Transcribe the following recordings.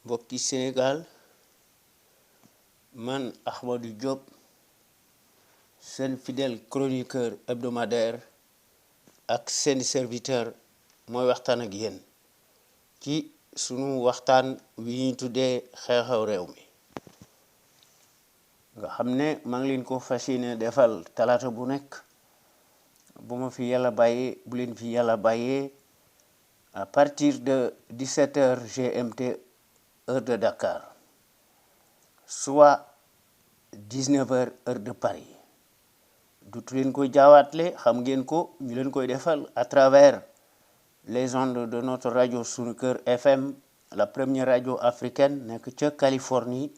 mbokki Sénégal man Ahmadou Diop seen fidèle chroniqueur hebdomadaire ak seen serviteur mooy waxtaan ak yéen ci sunu waxtaan wi ñu tuddee xew-xew réew mi nga xam ne maa ngi leen ko fas yéene defal talaata bu nekk bu ma fi yàlla bàyyee bu leen fi yàlla bàyyee à partir de 17h GMT heure de Dakar soit 19h heure de Paris dutu leen koy jaawaatle xam ngeen ko ñu leen koy defal à travers les ondes de notre radio Sunu Kër FM la première radio africaine nekk ca Californie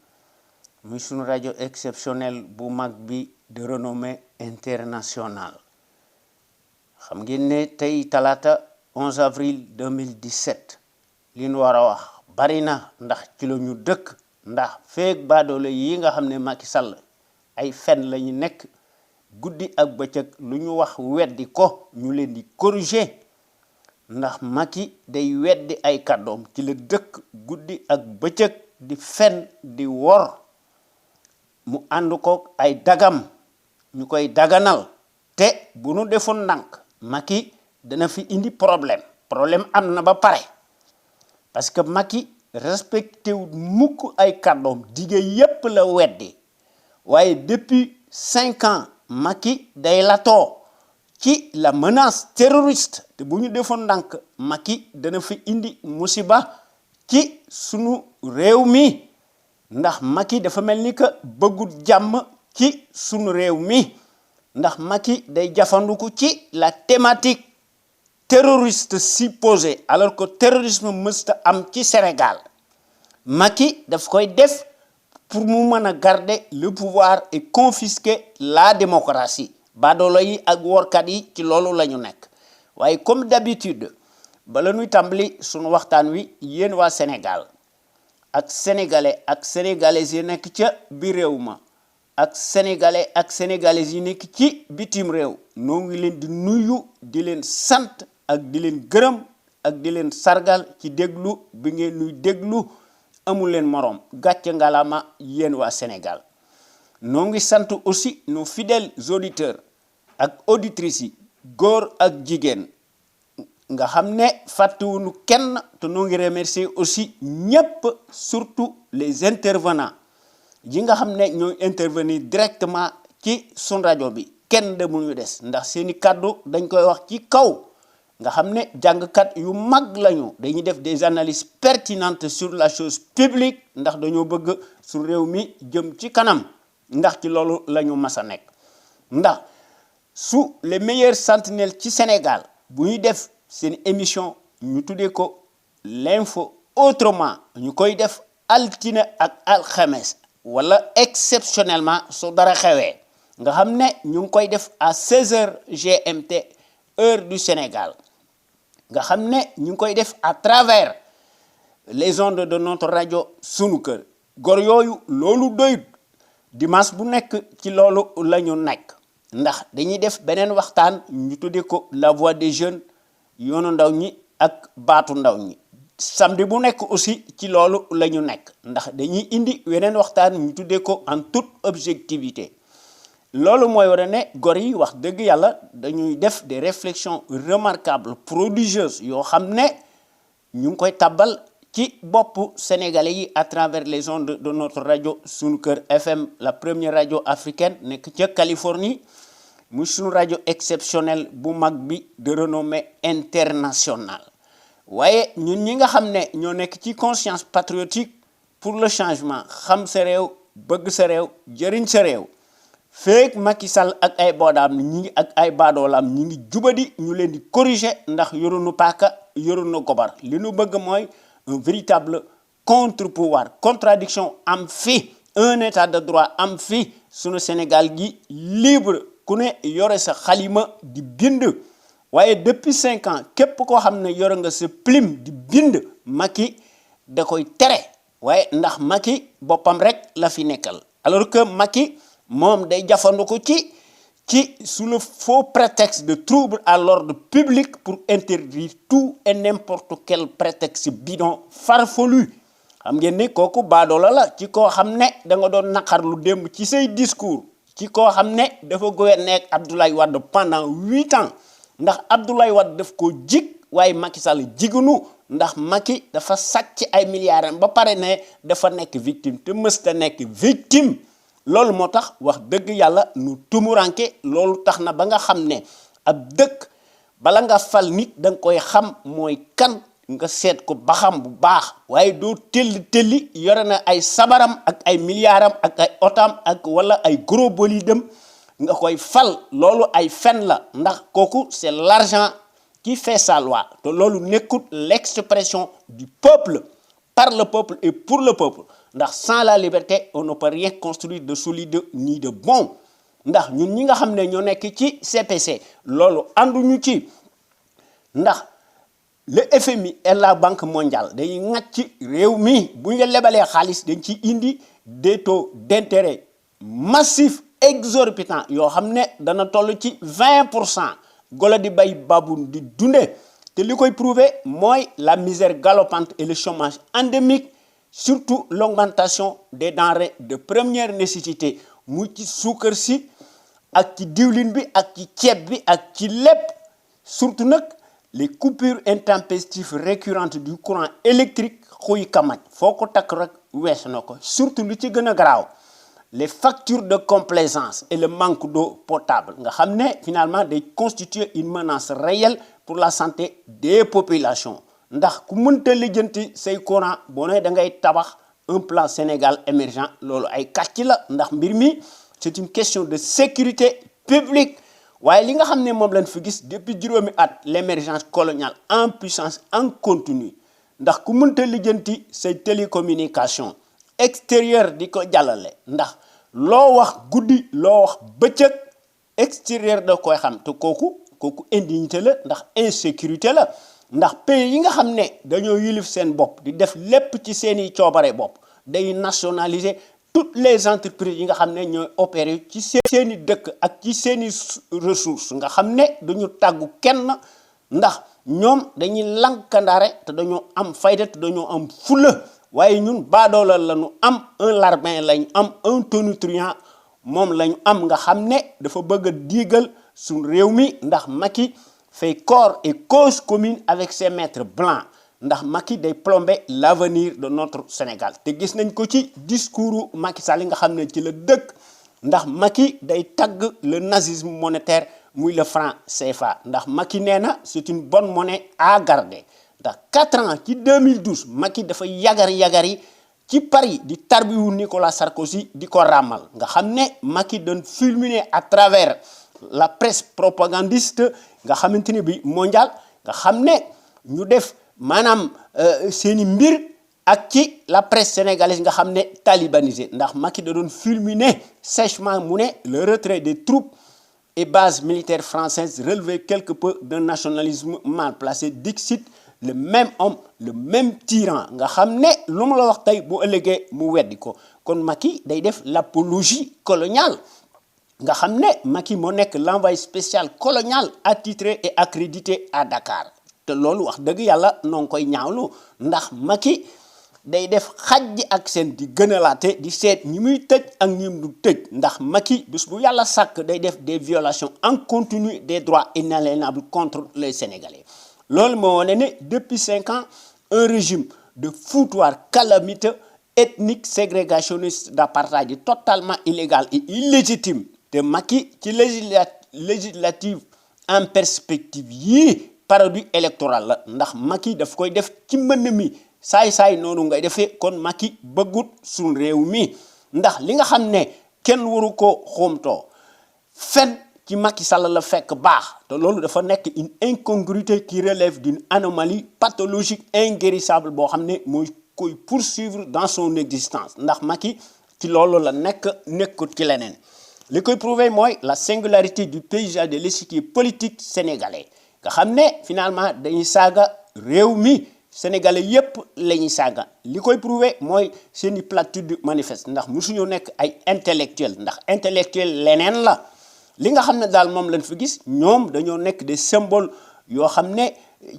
muy sunu rajo exceptionnel bu mag bi de renommée internationale xam ngeen ne tey talaata 11 avril 2017 li ñu war a wax bari na ndax ci la ñu dëkk ndax feek baadoole yi nga xam ne Macky Sall ay fen la ñu nekk guddi ak bëccëg lu ñu wax weddi ko ñu leen di corriger ndax Macky day weddi ay kàddoom ci la dëkk guddi ak bëccëg di fen di wor mu ànd ko ay dagam ñu koy daganal te bu nu defoon ndànk Macky dana fi indi problème am na ba pare parce que Macky respecté wu mukk ay kàddoom dige yépp la weddi waaye depuis 5 ans Macky day latoo ci la menace terroriste te bu ñu defoon ndànk Macky dana fi indi musiba ci sunu réew mi ndax Macky dafa mel ni que bëggul jàmm ci sunu réew mi ndax Macky day jafanduku ci la thématique terroriste supposé alors que terrorisme mësta am ci Sénégal Macky daf koy def pour mu mën a garder le pouvoir et confisquer la démocratie baadoolo yi ak workat yi ci loolu la ñu nekk waaye comme d'habitude bala ñuy tàmbali sunu waxtaan wi yéen waa Sénégal ak sénégalais ak sénégalaises yi nekk ca biir réew ma ak sénégalais ak sénégalaises yi nekk ci bitim réew noo ngi leen di nuyu di leen sant ak di leen gërëm ak di leen sargal ci déglu bi ngeen nuy déglu amul leen moroom gàcce ngalama yéen waa Sénégal noo ngi sant aussi nos fidèles auditeurs ak auditrices yi góor ak jigéen nga xam ne fàttewuñu kenn te noo ngi remercier aussi ñépp surtout les intervenants yi nga xam ne ñooy intervenir directement ci sun rajo bi kenn demuñu des ndax seeni kàddu dañ koy wax ci kaw nga xam ne jàngkat yu mag lañu dañuy def des analyses pertinentes sur la chose publique ndax dañoo bëgg su réew mi jëm ci kanam ndax ci loolu la ñu mas a nekk ndax su les meilleurs sentinelles ci Sénégal bu ñuy def seen émission ñu tuddee ko l'info autrement ñu koy def altine ak alxames wala exceptionnellement su dara xewee nga xam ne ñu ngi koy def à 16h GMT heure du Sénégal nga xam ne ñu ngi koy def à travers les ondes de notre radio Sunu Kër gor yooyu loolu doyut dimanche bu nekk ci loolu la ñu nekk ndax dañuy def beneen waxtaan ñu tuddee ko la voix des jeunes yoonu ndaw ñi ak baatu ndaw ñi samedi bu nekk aussi ci loolu la ñu nekk ndax dañuy indi weneen waxtaan ñu tuddee ko en toute objectivité loolu mooy war a ne gor yi wax dëgg yàlla dañuy def des réflexions remarquables prodigieuses yoo xam ne ñu ngi koy tabbal ci boppu sénégalais yi à travers les ondes de notre radio Sunu Kër FM la première radio africaine nekk ca Californie muy sunu rajo exceptionnel bu mag bi de renommée internationale waaye ñun ñi nga xam ne ñoo nekk ci conscience patriotique pour le changement xam sa réew bëgg sa réew jëriñ sa réew feek Macky Sall ak ay boodaam ñi ngi ak ay baadoolaam ñi ngi jubadi ñu leen di corriger ndax yorunu paaka yorunu gobar li nu bëgg mooy un véritable contre-pouvoir contradiction am fi un état de droit am fi sunu Sénégal gi libre ku ne yore sa xalima di bind waaye depuis 5 ans képp koo xam ne yore nga sa plume di bind Macky da koy tere waaye ndax Macky boppam rek la fi nekkal alors que Macky moom day jafandiku ci sous le faux prétexte de trouble à l'ordre public pour interdire tout et n'importe quel prétexte bidon farfelu xam ngeen ne kooku baadoola la ci koo xam ne da nga doon naqar lu démb ci say discours ci koo xam ne dafa gouverner ak Abdoulaye Wade pendant 8 ans ndax Abdoulaye Wade daf ko jig waaye Macky Sall jigunu ndax Macky dafa sàcc ay milliards ba pare ne dafa nekk victime te mësta nekk victime loolu moo tax wax dëgg yàlla nu tumuranke loolu tax na ba nga xam ne ab dëkk bala nga fal nit da nga koy xam mooy kan nga seet ko ba xam bu baax waaye doo telli yore na ay sabaram ak ay milliardam ak ay otam ak wala ay gros bolidem nga koy fal loolu ay fen la ndax kooku c'est l'argent qui fait sa loi te loolu nekkut l'expression du peuple par le peuple et pour le peuple ndax sans la liberté on ne peut rien construire de solide ni de bon ndax ñun ñi nga xam ne ñoo nekk ci CPC loolu ànduñu ci ndax le FMI et la Banque mondiale dañuy ŋàcc ci réew mi bu ñu lebalee xaalis dañ ci indi des taux d'intérêt massifs exorbitants yoo xam ne dana toll ci 20% golo di bay babun di dunde te li koy prouver mooy la misère galopante et le chômage endémique surtout l'augmentation des denrées de première nécessité mu ci suukar si ak ci diwlin bi ak ci ceeb bi ak ci lépp surtout nag les coupures intempestives récurrentes du courant électrique xuy kamaj foo ko takk rek wees na ko surtout lu ci gën a garaaw les factures de complaisance et le manque d'eau potable nga xam ne finalement day constituer une menace réelle pour la santé des populations ndax ku mënta lijjanti say courant boo ne da ngay tabax un plan Sénégal émergent loolu ay kàcc la ndax mbir mi c'est une question de sécurité publique waaye li nga xam ne moom lañ fi gis depuis juróomi at l'émergence coloniale en puissance en continu ndax ku mënta lijjanti say télécommunication extérieur di ko jàllale ndax loo wax guddi loo wax bëccëg extérieur da koy xam te kooku indignité la ndax insécurité la ndax pays yi nga xam ne dañoo yilif seen bopp di def lépp ci seeni coobare bopp day nationaliser toutes les entreprises yi nga xam ne ñooy opérer ci seeni dëkk ak ci seeni ressources nga xam ne duñu tàggu kenn ndax ñoom dañuy lankandaare te dañoo am fayda te dañoo am fulla waaye ñun baadoola la ñu am un larbin lañ am un tonitruand moom lañu am nga xam ne dafa bëgg a diigal suñ réew mi ndax Macky fait corps et cause commune avec ses maîtres blancs ndax Macky day plomber l'avenir de notre Sénégal te gis nañ ko ci discours Macky Sall nga xam ne ci la dëkk ndax Macky day tagg le nazisme monétaire muy le franc CFA ndax Macky nee na c'est une bonne monnaie à garder ndax 4 ans ci 2012 Macky dafa yagari ci Paris di tarbiwu Nicolas Sarkozy di ko ràmmal nga xam ne Macky doon fulminer à travers la presse propagandiste nga xamante ni bi mondial nga xam ne ñu def maanaam seeni mbir ak ci la presse sénégalaise nga xam ne talibanisé ndax Macky da doon fulminer sèchement mu ne le retrait des troupes et bases militaires françaises relevait quelque peu d'un nationalisme mal placé dixit le même homme le même tyran nga xam ne lu mu la wax tey bu ëllëgee mu weddi ko kon Macky day def l'apologie coloniale nga xam ne Macky moo nekk l'envoyé spécial colonial attitré et accrédité à Dakar te loolu wax dëgg yàlla noo ngi koy ñaawlu ndax Macky day def xaj ak seen di gënalaate di seet ñi muy tëj ak ñi du tëj ndax Macky bés bu yàlla sàkk day def des violations en continu des droits inaliénables contre les Sénégalais loolu moo wane ne depuis 5 ans un régime de foutoir calamiteux ethnique ségrégationniste d'apartheid totalement illégal et illégitime te Macky ci législative en perspective yii parodie électorale la ndax Macky daf koy def ci mbënn mi saay noonu ngay defee kon Macky bëggut suñ réew mi ndax li nga xam ne kenn waru ko xoomtoo fen ci Macky Sall la fekk baax te loolu dafa nekk une incongruité qui relève d'une anomalie pathologique inguérissable boo xam ne mooy koy poursuivre dans son existence ndax Macky ci loolu la nekkut ci leneen li koy prouver mooy la singularité du paysage de l'échiquier politique sénégalais nga xam ne finalement dañuy saaga réew mi sénégalais yépp la ñuy saaga li koy prouver mooy seeni platitude manifeste ndax musuñu nekk ay intellectuel ndax intellectuel leneen la li nga xam ne daal moom lañ fi gis ñoom dañoo nekk des symboles yoo xam ne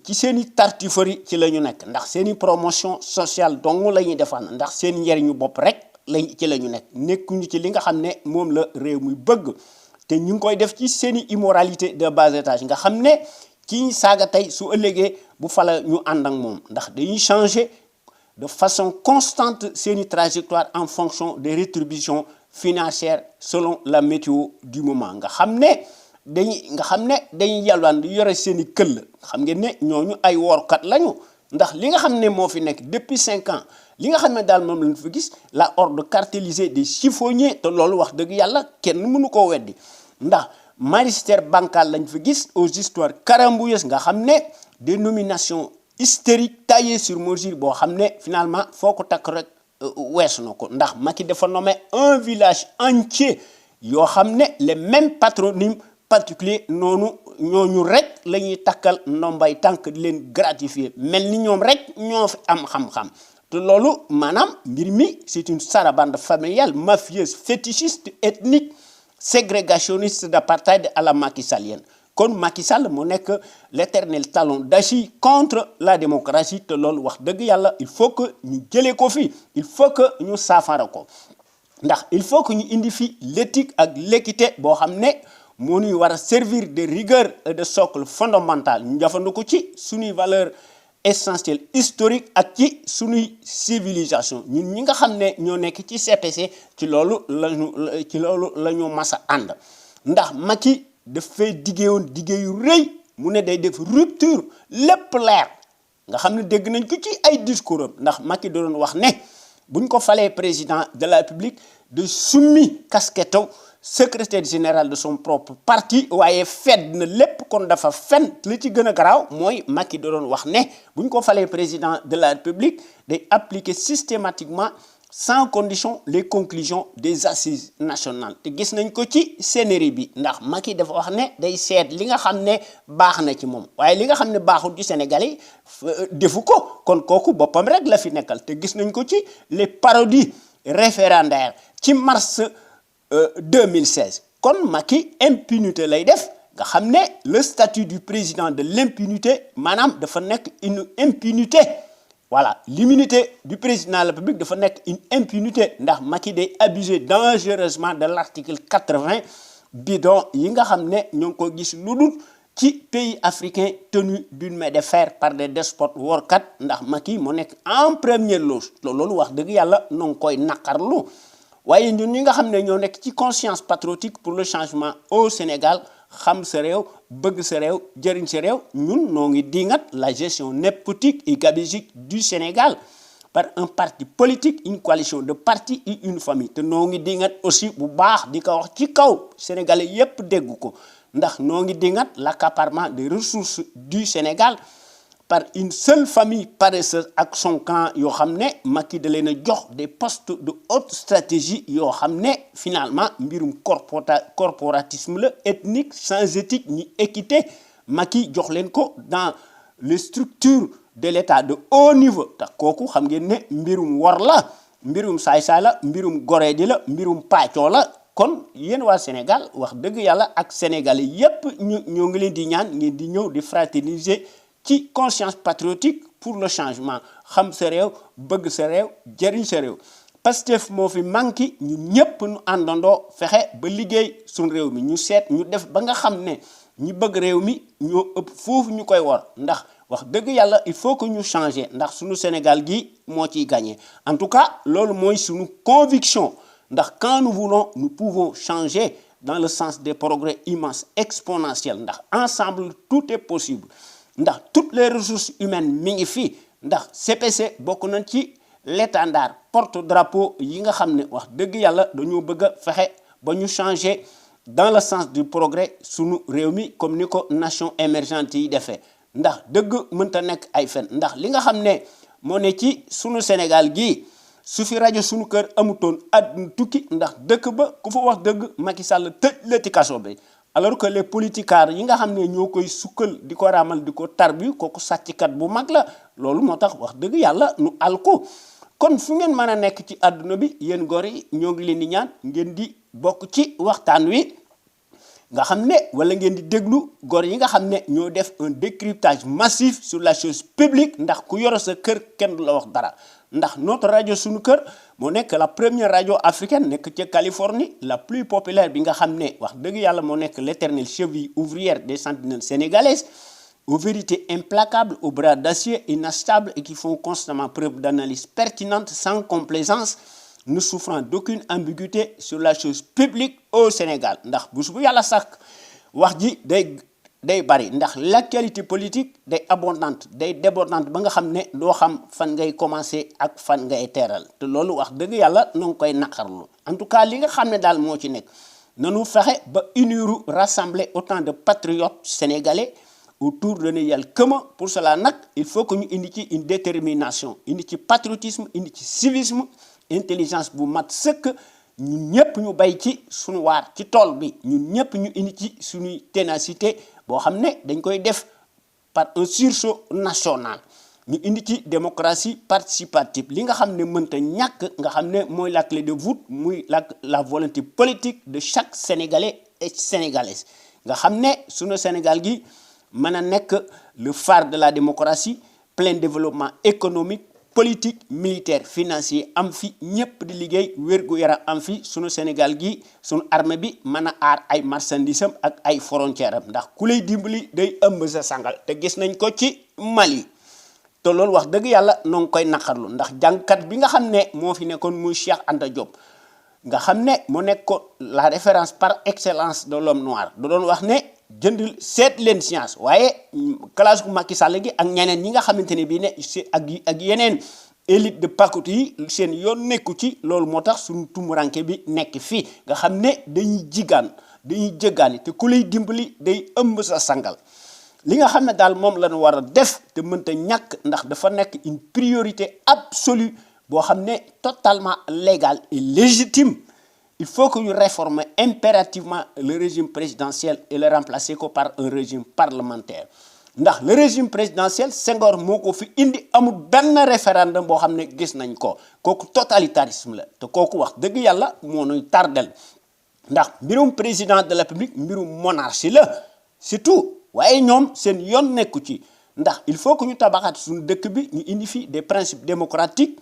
ci seeni tartufferie ci la ñu nekk ndax seeni promotion sociale dong la ñuy defaan ndax seen njariñu bopp rek lañ ci la ñu nekk nekkuñu ci li nga xam ne moom la réew mi bëgg te ñu ngi koy def ci seeni immoralité de bas étage nga xam ne ci saaga tey su ëllëgee bu fala ñu ànd ak moom ndax dañuy changer de façon constante seeni trajectoire en fonction des rétributions financières selon la météo du moment nga xam ne dañuy yalwaan di yore seeni këll xam ngeen ne ñooñu ay woorkat lañu ndax li nga xam ne moo fi nekk depuis 5 ans li nga xam ne daal moom lañ fa gis la horde cartélisée des chiffonniers te loolu wax dëgg yàlla kenn mënu koo weddi ndax magistère bancal lañ fa gis aux histoires carambouilleuses nga xam ne des nominations hystériques taillées sur mesure boo xam ne finalement foo ko takk rek weesu na ko ndax Macky dafa nommé un village entier yoo xam ne les mêmes patronymes particuliers noonu ñooñu rek la ñuy takkal ndombay tànk di leen gratifier mel ni ñoom rek ñoo fi am xam-xam te loolu maanaam mbir mi c'est une sarabande familiale mafieuse fétichiste ethnique ségrégationniste d'apartheid à la Macky Sallienne kon Macky Sall mu nekk l'éternel talon d'Achille contre la démocratie te loolu wax dëgg yàlla il faut que ñu jëlee ko fi il faut que ñu saafara ko ndax il faut que ñu indi fi l'éthique ak l'équité boo xam ne moo ñuy war a servir de rigueur et de socle fondamental ñu jëfandiku ci suñuy valeur essentielle historique ak ci suñuy civilisation ñun ñi nga xam ne ñoo nekk ci CPC ci loolu la ñu mas a ànd ndax Macky dafay diggeewoon digge yu rëy mu ne day def rupture lépp leer nga xam ne dégg nañ ko ci ay discours am ndax Macky doon wax ne buñ ko falee président de la République de summi casquette secrétaire général de son propre parti waaye fedd na lépp kon dafa fen li ci gën a garaaw mooy Macky doon wax ne buñ ko falee président de la République day appliquer systématiquement sans condition les conclusions des assises nationales te gis nañ ko ci scénario bi ndax Macky dafa wax ne day seet li nga xam ne baax na ci moom waaye li nga xam ne baaxul ci Sénégal yi defu ko kon kooku boppam rek la fi nekkal te gis nañ ko ci les parodies référendaires ci mars 2016 kon Macky impunité lay def nga xam ne le statut du président de l'impunité maanaam dafa nekk une impunité voilà l'immunité du président de la République dafa nekk une impunité ndax Macky day abuser dangereusement de l'article 80 bidon yi nga xam ne ñoo ngi ko gis lu dul ci pays africain tenu d'une main de fer par des despotes workat ndax Macky moo nekk en première loge loolu wax dëgg yàlla noo ngi koy naqarlu waaye ñun ñi nga xam ne ñoo nekk ci conscience patriotique pour le changement au Sénégal xam sa réew bëgg sa réew jëriñ sa réew ñun noo ngi dingat la gestion népotique et gabégique du Sénégal par un parti politique une coalition de partis et une famille te noo ngi dingat aussi bu baax di ko wax ci kaw sénégalais yépp dégg ko ndax noo ngi dingat l'accaparement des ressources du Sénégal par une seule famille paresseuse ak son clan yoo xam ne Macky da leen a jox des postes de haute stratégie yoo xam ne finalement mbirum corporatisme la ethnique sans éthique ni équité Macky jox leen ko dans les structures de l'État de haut niveau tax kooku xam ngeen ne mbirum wor la mbirum saay-saay la mbirum goreedi la mbirum pàccoo la kon yéen waa Sénégal wax dëgg yàlla ak sénégalais yépp ñoo ngi leen di ñaan ngeen di ñëw di fraterniser ci conscience patriotique pour le changement xam sa réew bëgg sa réew jëriñ sa réew Pastef moo fi manqué ñun ñëpp ñu àndandoo fexe ba liggéey suñ réew mi ñu seet ñu def ba nga xam ne ñi bëgg réew mi ñoo ëpp foofu ñu koy wor ndax wax dëgg yàlla il faut que ñu changer ndax suñu Sénégal gi moo ciy gagné en tout cas loolu mooy suñu conviction ndax quand nous voulons nous pouvons changer dans le sens des progrès immenses exponentiels ndax ensemble tout est possible ndax toutes les ressources humaines mi ngi fii ndax CPC bokk nañ ci l'étendard porte-drapeau yi nga xam ne wax dëgg yàlla dañoo bëgg a fexe ba ñu changer dans le sens du progrès sunu réew mi comme ni ko nation émergente yi defee ndax dëgg mënta nekk ay fen ndax li nga xam ne moo ne ci sunu Sénégal gii su fi rajo sunu kër amutoon àdduna tukki ndax dëkk ba ku fa wax dëgg Macky Sall tëj la ci kaso bi alors que les politicards yi nga xam ne ñoo koy sukkal di ko raamal di ko tarbi kooku sàcckat bu mag la loolu moo tax wax dëgg yàlla nu alko kon fu ngeen mën a nekk ci àdduna bi yéen góor yi ñoo ngi leen di ñaan ngeen di bokk ci waxtaan wi nga xam ne wala ngeen di déglu góor yi nga xam ne ñoo def un décryptage massif sur la chose publique ndax ku yoro sa kër kenn du la wax dara ndax notre rajo sunu kër moo nekk la première radio africaine nekk ca Californie la plus populaire bi nga xam ne wax dëgg yàlla moo nekk l'éternelle cheville ouvrière des sentinelles sénégalaises aux vérités implacables, aux bras d'acier inachetables et qui font constamment preuve d'analyse pertinente sans complaisance, ne souffrant d'aucune ambiguïté sur la chose publique au Sénégal ndax bu yàlla sàkk wax ji day bari ndax l'actualité politique day abondante day débordante ba nga xam ne doo xam fan ngay commencer ak fan ngay teeral te loolu wax dëgg yàlla noo ngi koy naqarlu en tout cas li nga xam ne daal moo ci nekk nanu fexe ba uniru rassembler autant de patriotes sénégalais autour de Neyal Kema. Pour cela nag il faut que ñu indi ci une détermination indi ci patriotisme indi ci civisme intelligence bu mat sëkk ñun ñëpp ñu bay ci suñu waar ci tool bi ñun ñëpp ñu indi ci suñuy ténacité boo xam ne dañ koy def par un sursaut national ñu indi ci démocratie participative li nga xam ne mënta ñàkk nga xam ne mooy la clé de voûte muy la volonté politique de chaque sénégalais et sénégalaise nga xam ne suñu Sénégal gi mën a nekk le phare de la démocratie plein développement économique politique militaire financier am fi ñëpp di liggéey wér-gu-yaram am fi sunu Sénégal gi sunu armée bi mën a aar ay marchandises am ak ay frontières am ndax ku lay dimbali day ëmb sa sangal te gis nañ ko ci Mali te loolu wax dëgg yàlla noo ngi koy naqarlu ndax jàngkat bi nga xam ne moo fi nekkoon muy Cheikh Anta Diop nga xam ne mu nekk ko la référence par excellence de l'homme noir da doon wax ne jënd seet leen science waaye classe bu Macky Sall gi ak ñeneen ñi nga xamante ne bii ne ak yeneen élite de pakatu yi seen yoon nekku ci loolu moo tax suñu tumuranke bi nekk fii nga xam ne dañuy jëggaani te ku lay dimbali day ëmb sa sangal li nga xam ne daal moom la ñu war a def te mënta ñàkk ndax dafa nekk une priorité absolue boo xam ne totalement légale et légitime. Il faut que nous réformions impérativement le régime présidentiel et le remplacer par un régime parlementaire. Ndax le régime présidentiel Senghor moo ko fi indi amul benn référendum boo xam ne gis nañ ko kooku totalitarisme la te kooku wax dëgg yàlla moo nuy tardel ndax mbirum président de la République mbirum monarchie la c'est tout waaye ñoom seen yoon nekku ci ndax il faut que ñu tabaxaat suñu dëkk bi ñu indi fi des principes démocratiques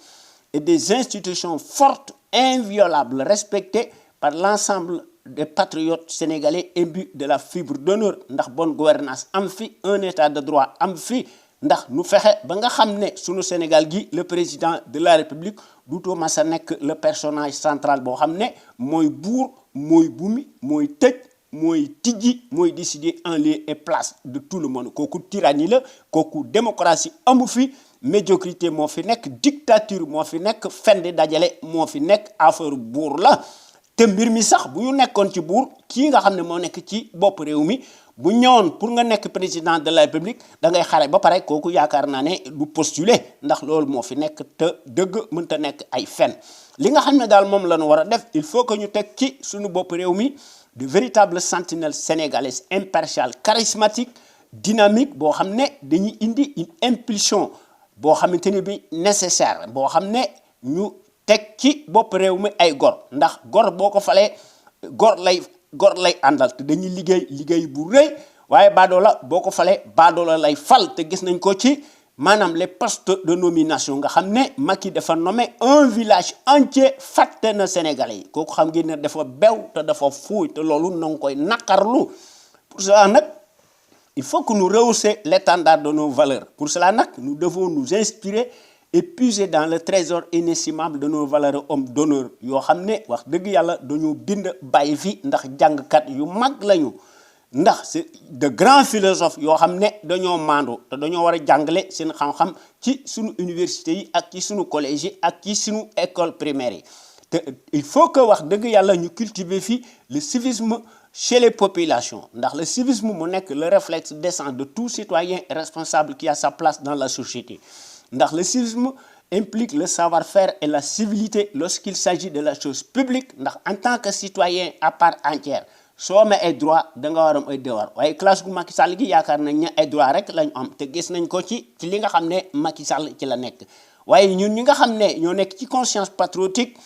et des institutions fortes inviolables respectées par l'ensemble des patriotes sénégalais imbus de la fibre d'honneur ndax bonne gouvernance am fi un état de droit am fi ndax nu fexe ba nga xam ne sunu Sénégal gi le président de la République duutoo mas a nekk le personnage central boo xam ne mooy buur mooy bumi mooy tëj mooy tijji mooy décider en lieu et place de tout le monde kooku tyrannie la kooku démocratie amu fi médiocrité moo fi nekk dictature moo fi nekk fendi dajale moo fi nekk affaire buur la te mbir mi sax bu ñu nekkoon ci buur kii nga xam ne moo nekk ci bopp réew mi bu ñëwoon pour nga nekk président de la République da ngay xare ba pare kooku yaakaar naa ne du postuler ndax loolu moo fi nekk te dëgg mënta nekk ay fen li nga xam ne daal moom la ñu war a def il faut que ñu teg ci suñu bopp réew mi de véritables sentinelles sénégalaises impartiales charismatiques dynamiques boo xam ne dañuy indi une impulsion boo xamante ne bi nécessaire boo xam ne ñu teg ci bopp réew mi ay gor ndax gor boo ko falee gor lay àndal te dañuy liggéey bu rëy waaye baadoola boo ko falee baadoola lay fal te gis nañ ko ci maanaam les postes de nomination nga xam ne Macky dafa nommé un village entier fàtte na Sénégalais yi kooku xam ngeen ne dafa bew te dafa fuuy te loolu na nga koy naqarlu pour cela nag il faut que nous rehaussions l'étendard de nos valeurs. Pour cela, nous devons nous inspirer et puiser dans le trésor inestimable de nos valeurs hommes d'honneur. Yoo xam ne wax dëgg yàlla dañoo bind bàyyi fi ndax jàngkat yu mag lañu ndax c'est de grands philosophes yoo xam ne dañoo maandu te dañoo war a jàngale seen xam-xam ci sunu université yi ak ci sunu collège yi ak ci sunu école primaire yi te il faut que wax dëgg yàlla ñu cultiver fi le civisme chez les populations ndax le civisme mu nekk le réflexe décent de tout citoyen responsable qui a sa place dans la société ndax le civisme implique le savoir-faire et la civilité lorsqu'il s'agit de la chose publique ndax en tant que citoyen à part entière soo amee ay droit da nga war am ay devoir waaye classe gu Macky Sall gi yaakaar nañ ne ay droit rek lañu am te gis nañ ko ci li nga xam ne Macky Sall ci la nekk waaye ñun ñi nga xam ne ñoo nekk ci conscience patriotique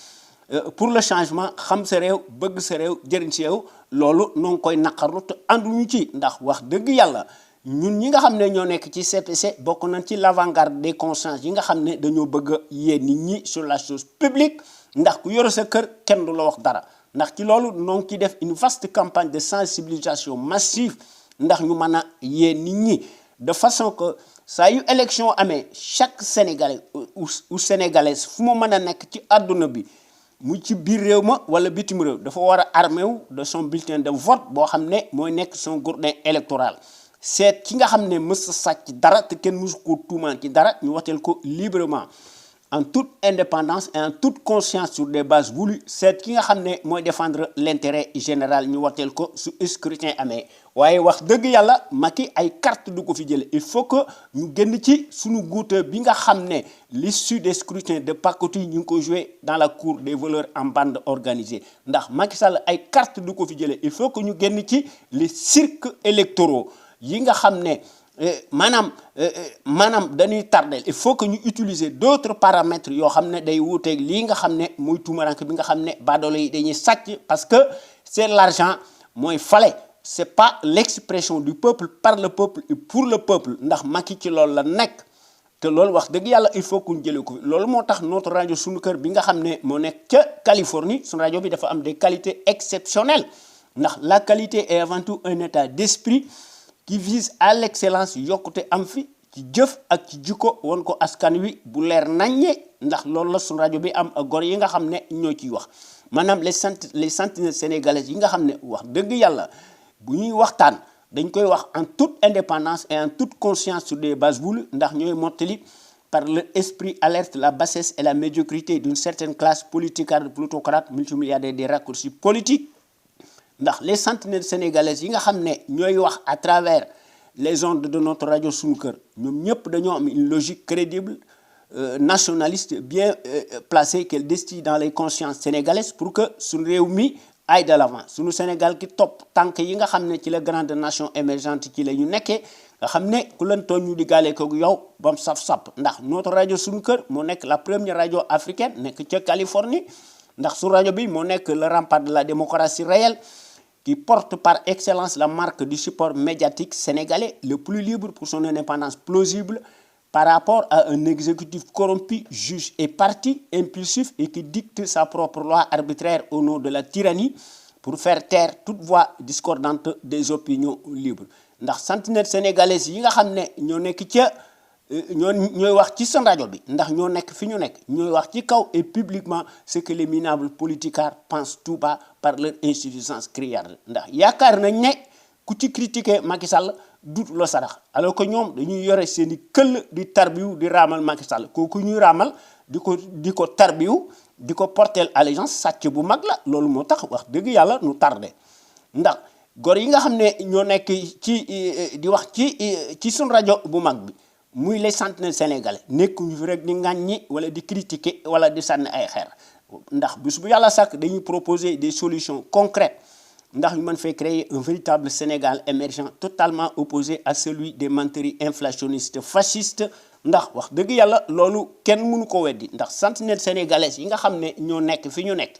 pour le changement xam sa réew bëgg sa réew jëriñ si yow loolu noo ngi koy naqarlu te ànduñu ci ndax wax dëgg yàlla ñun ñi nga xam ne ñoo nekk ci CPC bokk nañ ci l'avant-garde des consciences yi nga xam ne dañoo bëgg a yee nit ñi sur la chose publique ndax ku yore sa kër kenn du la wax dara ndax ci loolu noo ngi ciy def une vaste campagne de sensibilisation massive ndax ñu mën a yee nit ñi de façon que saa yu élection amee chaque sénégalais ou sénégalaise fu mu mën a nekk ci àdduna bi mu ci biir réew ma wala bitim réew dafa war a armé wu de son bulletin de vote boo xam ne mooy nekk son gourdin électoral seet ki nga xam ne mës a sàcc dara te kenn mësu ko tuumaan ci dara ñu wateel ko librement en toute indépendance et en toute conscience sur des bases voulues seet ki nga xam ne mooy défendre l'intérêt général ñu wateel ko su scrutin amee waaye wax dëgg yàlla Macky ay carte du ko fi jële il faut que ñu génn ci suñu guute bi nga xam ne l'issue des scrutins de pacotille ñu ngi ko joué dans la cour des voleurs en bande organisée ndax Macky Sall ay carte du ko fi jële il faut que ñu génn ci les cirques électoraux yi nga xam ne maanaam dañuy tardel il faut que ñu utiliser d'autres paramètres yoo xam ne day wuuteeg lii nga xam ne muy tuumarank bi nga xam ne baadoolo yi dañuy sàcc parce que c'est l'argent mooy fale c'est pas l'expression du peuple par le peuple et pour le peuple ndax Macky ci loolu la nekk te loolu wax dëgg yàlla il faut que ñu jëlee ko loolu moo tax notre rajo sunu kër bi nga xam ne moo nekk ca Californie sunu rajo bi dafa am des qualités exceptionnelles ndax la qualité est avant tout un état d'esprit qui vise à l'excellence yokkute am fi ci jëf ak ci jikko won ko askan wi bu leer naññe ndax loolu la sunu rajo bi am gor yi nga xam ne ñoo ciy wax maanaam les sentinelles sénégalaises yi nga xam ne wax dëgg yàlla bu ñuy waxtaan dañ koy wax en toute indépendance et en toute conscience sur des bases voulues ndax ñooy mottali par leur esprit alerte la bassesse et la médiocrité d'une certaine classe politicarde plutocrate multimilliardaire des raccourcis politiques ndax les sentinelles sénégalaises yi nga xam ne ñooy wax à travers les ondes de notre rajo sunu kër ñoom ñëpp dañoo am une logique crédible nationaliste bien placée qu'elle distille dans les consciences sénégalaises pour que suñu réew mi aille de l'avant suñu Sénégal ki topp tànk yi nga xam ne ci la grande nation émergente ci la ñu nekkee nga xam ne ku leen tooñ ñu diggaale ko yow ba mu saf-sap ndax notre rajo sunu kër moo nekk la première rajo africaine nekk ca Californie ndax su rajo bi moo nekk le rempart de la démocratie réelle qui porte par excellence la marque du support médiatique sénégalais le plus libre pour son indépendance plausible par rapport à un exécutif corrompu, juge et parti, impulsif et qui dicte sa propre loi arbitraire au nom de la tyrannie pour faire taire toute voix discordante des opinions libres ndax sentinelles sénégalaises yi nga xam ne ñoo nekk ca ñooy wax ci seen rajo bi ndax ñoo nekk fi ñu nekk ñooy wax ci kaw et publiquement ce que les minables politicards pensent tout bas par leur insuffisance criarde ndax yaakaar nañ ne ku ci critiquer Macky Sall dut la sarax alors que ñoom dañuy yore seen i këll di tarbiwu di raamal Macky Sall kooku ñuy raamal di ko tarbiwu di ko porter allégeance sàcc bu mag la loolu moo tax wax dëgg yàlla nu tardé ndax gor yi nga xam ne ñoo nekk ci di wax ci suñ rajo bu mag bi muy les sentinelles sénégalais nekkuñu fi rek di ŋàññi wala di critiquer wala di sànni ay xeer ndax bis bu yàlla sàkk dañuy proposer des solutions concrètes ndax ñu mën fee créer un véritable Sénégal émergent totalement opposé à celui des menteries inflationnistes fascistes ndax wax dëgg yàlla loolu kenn mënu ko weddi ndax sentinelles sénégalaises yi nga xam ne ñoo nekk fi ñu nekk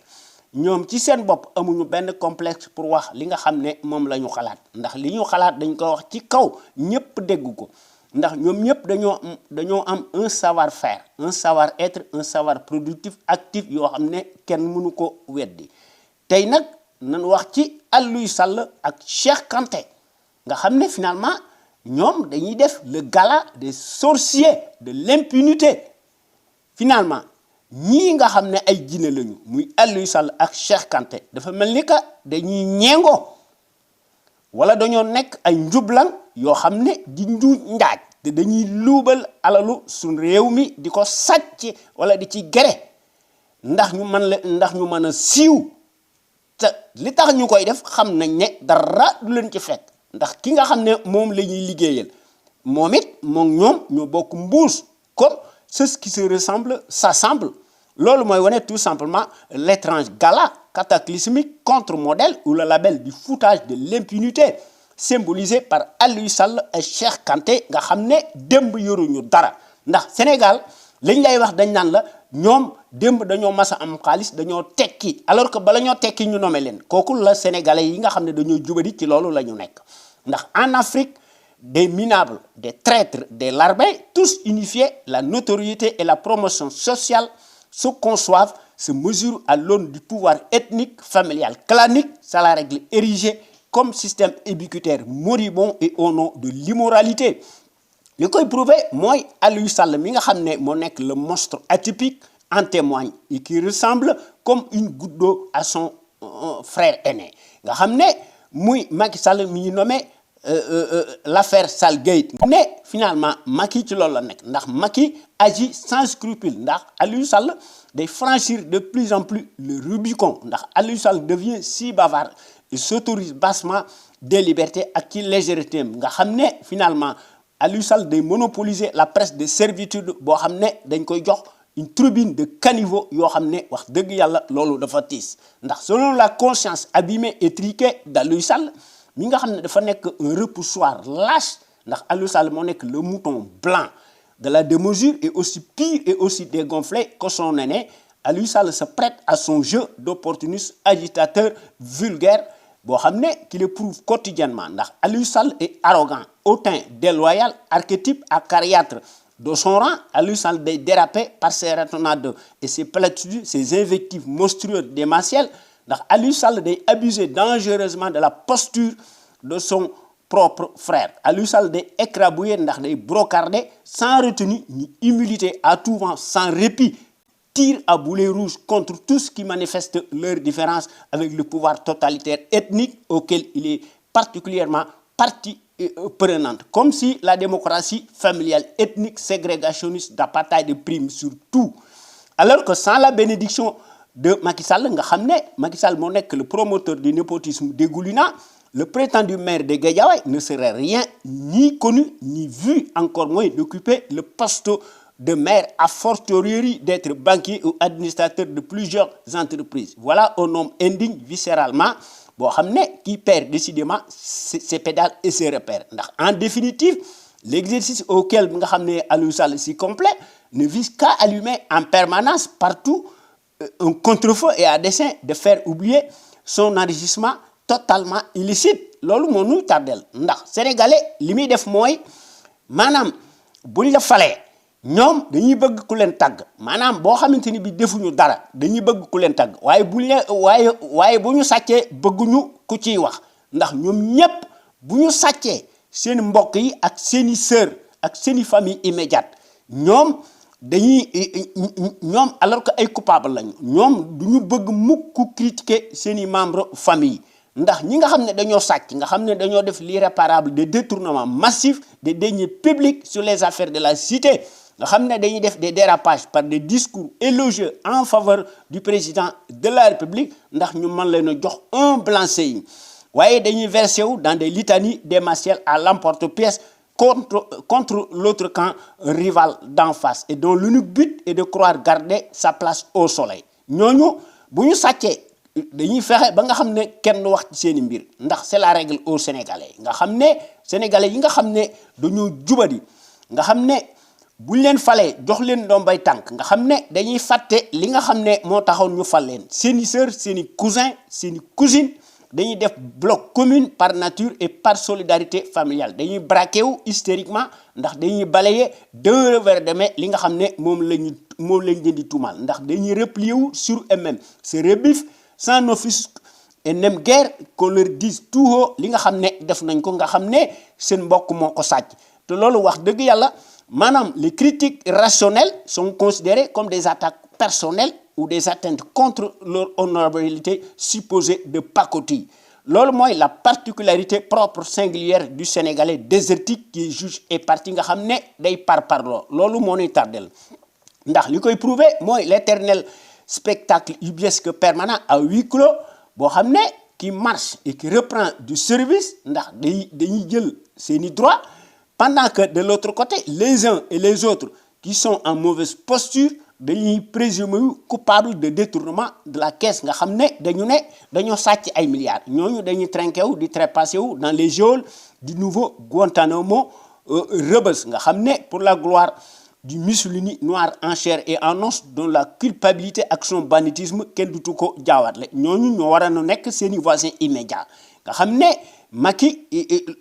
ñoom ci seen bopp amuñu benn complexe pour wax li nga xam ne moom la ñu xalaat ndax li ñu xalaat dañ ko wax ci kaw ñëpp dégg ko ndax ñoom ñëpp dañoo am un savoir-faire un savoir-être un savoir productif actif yoo xam ne kenn mënu ko weddi tey nag nañ wax ci Aliou Sall ak Cheikh Kanté nga xam ne finalement ñoom dañuy def le gala des sorciers de l'impunité finalement ñii nga xam ne ay jinne lañu muy Aliou Sall ak Cheikh Kanté dafa mel ni que dañuy ñeengo wala dañoo nekk ay njublan yoo xam ne di njuuj njaaj te dañuy luubal alalu suñ réew mi di ko sàcc wala di ci gere ndax ñu mën a siiw te li tax ñu koy def xam nañ ne dara du leen ci fekk ndax ki nga xam ne moom la ñuy liggéeyal moom it moom ñoom ñoo bokk mbuus comme ce qui se ressemble s'assemble loolu mooy wane tout simplement l'étrange gala cataclysmique contre-modèle ou le label du foutage de l'impunité symbolisé par Aliou Sall et Cheikh Kanté nga xam ne démb yoruñu dara ndax Sénégal liñ lay wax dañ naan la ñoom démb dañoo mas a am xaalis dañoo tekki alors que bala ñoo tekki ñu nommé leen kooku la sénégalais yi nga xam ne dañoo jubadi ci loolu la ñu nekk ndax en Afrique des minables des traîtres des larbins tous unifiés la notoriété et la promotion sociale se conçoivent se mesurent à l'aune du pouvoir ethnique familial clanique c'est la règle érigée comme système ubiquitaire moribond et au nom de l'immoralité li koy prouver mooy Aliou Sall mi nga xam ne moo nekk le monstre atypique en témoigne et qui ressemble comme une goutte d'eau à son frère aîné nga xam ne muy Macky Sall mi ñu nommé l'affaire Salgate ne finalement Macky ci loolu la nekk ndax Macky agit sans scrupule ndax Aliou Sall day franchir de plus en plus le Rubicon ndax Aliou Sall devient si bavard et s'autorise bassement des libertés ak ci légèreté nga xam ne finalement Aliou Sall day monopoliser la presse de servitude boo xam ne dañ koy jox une tribune de caniveau yoo xam ne wax dëgg yàlla loolu dafa tiis ndax selon la conscience abîmée et triquée d'Aliou Sall mi nga xam ne dafa nekk un repoussoir lâche ndax Aliou Sall moo nekk le mouton blanc de la démesure et aussi pire et aussi dégonflé que son aîné Aliou Sall se prête à son jeu d'opportuniste agitateur vulgaire boo xam ne qui le prouve quotidiennement ndax Aliou Sall est arrogant hautain déloyal archétype acariâtre de son rang Aliou Sall day déraper par ses ratonnades et ses platitudes ses invectives monstrueuses démentielles ndax Aliou Sall day abuser dangereusement de la posture de son propre frère Aliou Sall day écrabouiller ndax day brocarder sans retenue ni humilité à tout vent sans répit tire à boulet rouge contre tous qui manifestent leur différence avec le pouvoir totalitaire ethnique auquel il est particulièrement partie prenante comme si la démocratie familiale ethnique ségrégationniste d'apartheid prime sur tout alors que sans la bénédiction de Macky Sall nga xam ne Macky Sall moo nekk le promoteur du népotisme dégoulinant le prétendu maire de Guédiawaye ne serait rien ni connu ni vu encore moins d'occuper le poste de maire a fortiori d'être banquier ou administrateur de plusieurs entreprises voilà un homme indigne viscéralement boo xam ne qui perd décidément ses pédales et ses repères ndax en définitive l'exercice auquel nga xam ne Aliou Sall si complet ne vise qu'à allumer en permanence partout un contre-feu et à dessein de faire oublier son enrichissement totalement illicite loolu moo nuy tardel ndax sénégalais li muy def mooy maanaam buñ la falee ñoom dañuy bëgg ku leen tàgg maanaam boo xamante ni bi defuñu dara dañuy bëgg ku leen tàgg waaye waaye bu ñu sàccee bëgguñu ku ciy wax ndax ñoom ñépp bu ñu sàccee seen mbokk yi ak seeni sœur ak seeni famille immédiate ñoom alors que ay coupable lañu ñoom du ñu bëgg mukk critiquer seeni membre famille ndax ñi nga xam ne dañoo sàcc nga xam ne dañoo def l'irréparable des détournements massifs des deniers publics sur les affaires de la cité nga xam ne dañuy def des dérapages par des discours élogieux en faveur du président de la République ndax ñu mën leen a jox un blanc-seing waaye dañuy verser wu dans des litanies démentielles à l'emporte-pièce contre l'autre camp rival d'en face et dont l'unique but est de croire garder sa place au soleil ñooñu bu ñu sàccee dañuy fexe ba nga xam ne kenn wax ci seeni mbir ndax c'est la règle au sénégalais nga xam ne sénégalais yi nga xam ne dañoo jubadi nga xam ne buñ leen falee jox leen ndombay tànk nga xam ne dañuy fàtte li nga xam ne moo taxoon ñu fal leen seeni sœur seeni cousin seeni cousine dañuy def bloc commune par nature et par solidarité familiale dañuy braqué wu hystériquement ndax dañuy balayer d'un revers de main li nga xam ne moom lañ leen di tuumal ndax dañuy replier wu sur eux-mêmes se rebiffent sans offusque et n'aiment guère qu'on leur dise tout haut li nga xam ne def nañ ko nga xam ne seen mbokk moo ko sàcc te loolu wax dëgg yàlla maanaam les critiques rationnelles sont considérées comme des attaques personnelles ou des atteintes contre leur honorabilité supposée de pacotille loolu mooy la particularité propre singulière du sénégalais désertique qui juge et parti nga xam ne day parloo loolu moo ñuy tardel ndax li koy prouver mooy l'éternel spectacle ubiesque permanent à huis clos boo xam ne qui marche et qui reprend du service ndax dañuy jël seeni droits pendant que de l'autre côté les uns et les autres qui sont en mauvaise posture dañuy présumer coupable de détournement de la caisse nga xam ne dañoo sàcc ay milliards ñooñu dañuy trinqué wu di trépassé wu dans les geôles du nouveau Guantanamo Rebeuss nga xam ne pour la gloire du Mussolini noir en chair et en os dont la culpabilité ak son banditisme kenn dutu ko jaawatle ñooñu ñoo war a nekk seeni voisins immédiats nga xam ne Macky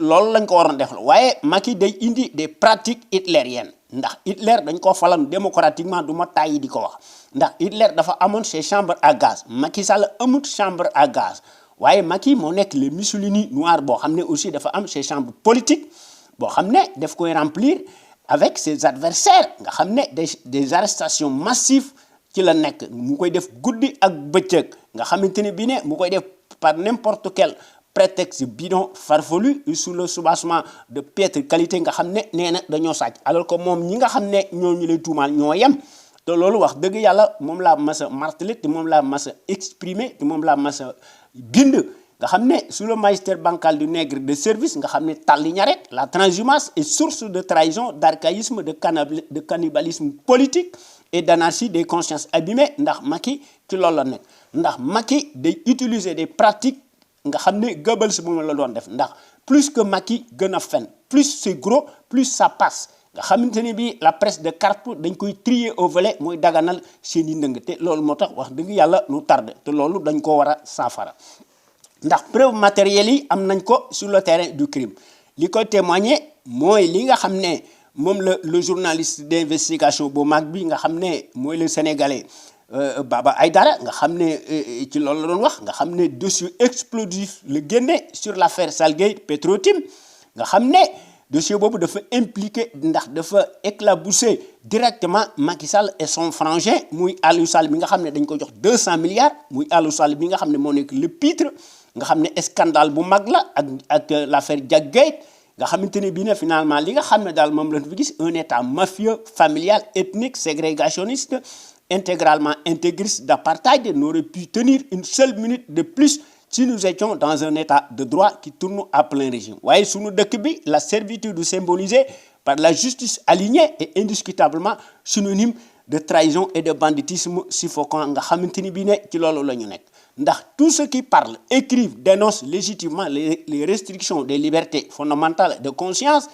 loolu lañ ko waroon def la waaye Macky day indi des pratiques hitlériennes ndax Hitler dañ ko falan démocratiquement du ma tàyyi di ko wax ndax Hitler dafa amoon ses chambres à gaz Macky Sall amut chambre à gaz waaye Macky moo nekk le Mussolini noir boo xam ne aussi dafa am ses chambres politiques boo xam ne daf koy remplir avec ses adversaires nga xam ne des arrestations massives ci la nekk mu koy def guddi ak bëccëg nga xamante ne bi ne mu koy def par n'importe quel prétexte bidon farfelu sous le soubassement de piètre qualité nga xam ne nee na dañoo sàcc alors que moom ñi nga xam ne ñoo ñu lay tuumaal ñoo yem te loolu wax dëgg yàlla moom laa mas a martelé te moom laa mas a exprimé te moom laa mas a bind nga xam ne sous le magistère bancal du nègre de service nga xam ne tàlli ñaret la transhumance est source de trahison d'archaïsme de cannibalisme politique et d'anarchie des consciences abîmées ndax Macky ci loolu la nekk ndax Macky day utiliser des pratiques nga xam ne Goebbels bu ma la doon def ndax plus que Macky gën a fen plus c'est gros plus ça passe nga xamante ne bii la presse de carpe dañ koy trier au volet mooy daganal seen i ndëng te loolu moo tax wax dëgg yàlla nu tardé te loolu dañ ko war a saafara ndax preuve matérielle yi am nañ ko sur le terrain du crime li koy témoigner mooy li nga xam ne moom le journaliste d'investigation bu mag bi nga xam ne mooy le sénégalais Baba Aïdara nga xam ne ci loolu la doon wax nga xam ne dossier explosif le génne sur l'affaire Salgate Petrotim nga xam ne dossier boobu dafa impliqué ndax dafa éclabousser directement Macky Sall et son frangin muy Aliou Sall bi nga xam ne dañ ko jox 200 milliards muy Aliou Sall bi nga xam ne moo nekk le pitre nga xam ne scandale bu mag la ak l'affaire Diack nga xamante ne bii ne finalement li nga xam ne daal moom lañ fi gis un état mafieux familial ethnique ségrégationniste intégralement intégriste d'apartheid n'aurait pu tenir une seule minute de plus si nous étions dans un état de droit qui tourne à plein régime waaye sunu dëkk bi la servitude symbolisée par la justice alignée est indiscutablement synonyme de trahison et de banditisme suffocant nga xamante ni bii ne ci loolu la ñu nekk ndax tous ceux qui parlent écrivent dénoncent légitimement les restrictions des libertés fondamentales de conscience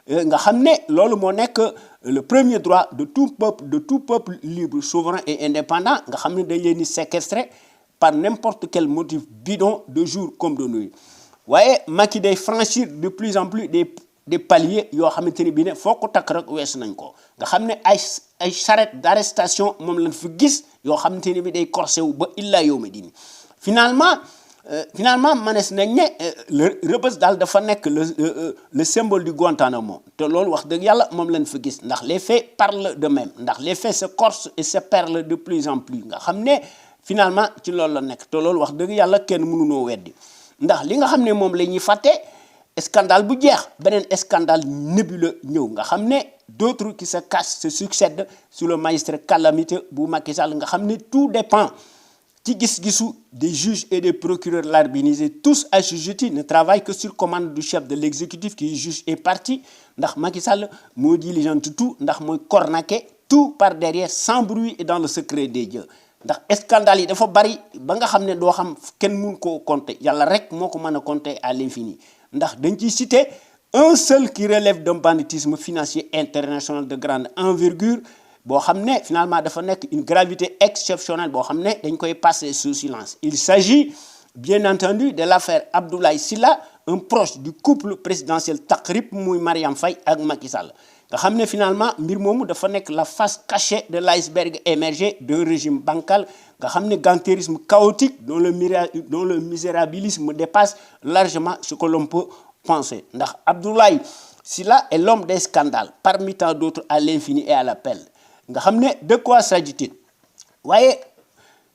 nga xam ne loolu moo nekk le premier droit de tout peuple libre souverain et indépendant nga xam ne dañ leen di séquestrer par n'importe quel motif bidon de jour comme de nuit waaye Macky day franchir de plus en plus des paliers yoo xamante ni bii ne foo ko takk rek wees nañ ko nga xam ne ay charrette d'arrestation moom lañ fi gis yoo xamante ni bi day corsé wu ba illaa yow ma dini finalement manes nañ ne le Rebeuss daal dafa nekk le symbole du Guantanamo te loolu wax dëgg yàlla moom lañ fa gis ndax les faits parlent d'eux-mêmes ndax les faits se corsent et se perlent de plus en plus nga xam ne finalement ci loolu la nekk te loolu wax dëgg yàlla kenn mënunoo weddi ndax li nga xam ne moom la ñuy fàtte scandale bu jeex beneen scandale nébuleux ñëw nga xam ne d'autres qui se cachent se succèdent sous le magistère calamiteux bu Macky Sall nga xam ne tout dépend ci gis-gisu des juges et des procureurs larbinisés tous assujettis ne travaillent que sur commande du chef de l'exécutif qui juge et partie ndax Macky Sall moo diligente tout ndax mooy cornaquer tout par derrière sans bruit et dans le secret des dieux ndax scandale yi dafa bari ba nga xam ne doo xam kenn mun koo compter yàlla rek moo ko mën a compter à l'infini ndax dañ ciy citer un seul qui relève d'un banditisme financier international de grande envergure boo xam ne finalement dafa nekk une gravité exceptionnelle boo xam ne dañ koy passer sous silence il s'agit bien entendu de l'affaire Abdoulaye Sylla un proche du couple présidentiel taqrib muy Mariam Faye ak Macky Sall nga xam ne finalement mbir moomu dafa nekk la face cachée de l'iceberg émergé d'un régime bancal nga xam ne gantérisme chaotique dont le misérabilisme dépasse largement ce que l'on peut penser ndax Abdoulaye Sylla est l'homme des scandales parmi tant d'autres à l'infini et à l'appel nga xam ne de quoi s'agit-il waaye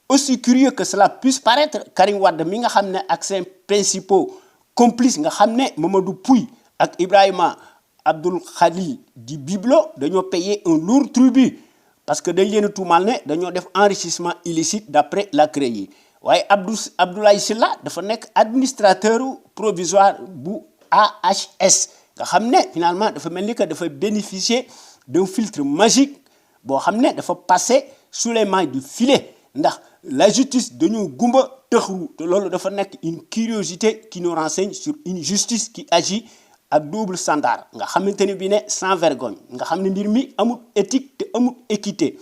aussi curieux que cela puisse paraître Karim Wade mi nga xam ne ak ses principaux complices nga xam ne Mamadou Pouye ak Ibrahima Abdoul Khalil di Biblo dañoo payer un lourd tribut parce que dañ leen a tuumaal ne dañoo def enrichissement illicite d'après la CREI waaye Abdoulaye Sylla dafa nekk administrateur provisoire bu AHS nga xam ne finalement dafa mel ni que dafa bénéficier d'un filtre magique boo xam ne dafa passer sous les mailles du filet ndax la justice dañoo gumba tëxru te loolu dafa nekk une curiosité qui nous renseigne sur une justice qui agit ak double standard nga xamante ni bi ne sans vergogne nga xam ne mbir mi amul éthique te amul équité